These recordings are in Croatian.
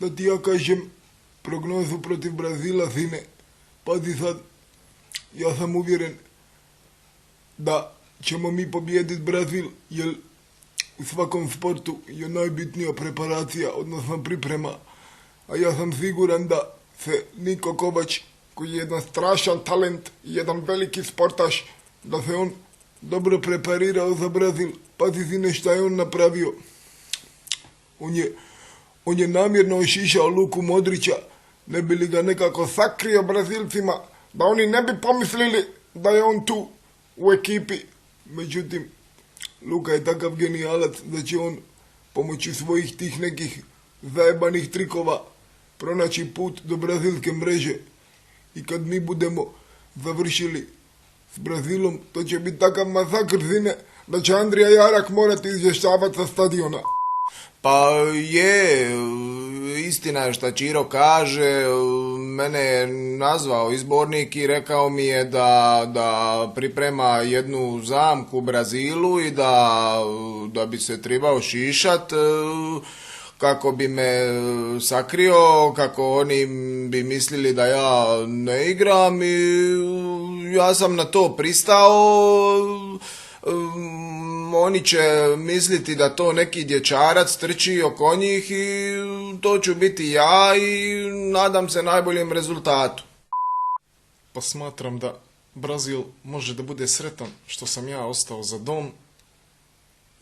da ti ja kažem prognozu protiv Brazila, sine. Pazi sad, ja sam uvjeren da ćemo mi pobijediti Brazil, jer u svakom sportu je najbitnija preparacija, odnosno priprema. A ja sam siguran da se Niko Kovač, koji je jedan strašan talent, jedan veliki sportaš, da se on dobro preparirao za Brazil. Pazi sine šta je on napravio. On je namjerno ošišao Luku Modrića, ne bi li ga nekako sakrio Brazilcima, da oni ne bi pomislili da je on tu u ekipi. Međutim, Luka je takav genijalac da će on pomoću svojih tih nekih zajebanih trikova pronaći put do brazilske mreže. I kad mi budemo završili s Brazilom, to će biti takav masakr, sine, da će Andrija Jarak morati izvještavati sa stadiona. Pa je, istina je šta Čiro kaže, mene je nazvao izbornik i rekao mi je da priprema jednu zamku u Brazilu i da bi se trebao šišat kako bi me sakrio, kako oni bi mislili da ja ne igram i ja sam na to pristao. Oni će misliti da to neki dječarac trči oko njih i to ću biti ja i nadam se najboljem rezultatu. Pa smatram da Brazil može da bude sretan što sam ja ostao za dom,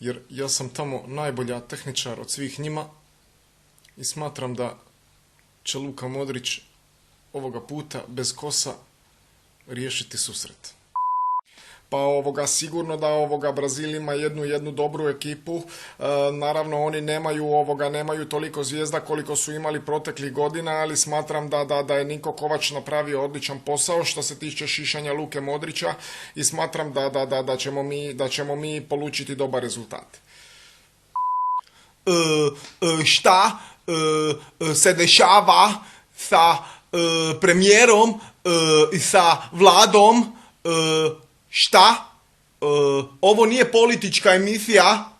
jer ja sam tamo najbolja tehničar od svih njima i smatram da će Luka Modrić ovoga puta bez kosa riješiti susret. Pa sigurno da Brazil ima jednu dobru ekipu. Naravno oni nemaju toliko zvijezda koliko su imali proteklih godina, ali smatram da je Niko Kovač napravio odličan posao što se tiče šišanja Luke Modrića i smatram da ćemo mi polučiti dobar rezultat. Šta se dešava sa premijerom i sa vladom? Šta? Ovo nije politička emisija.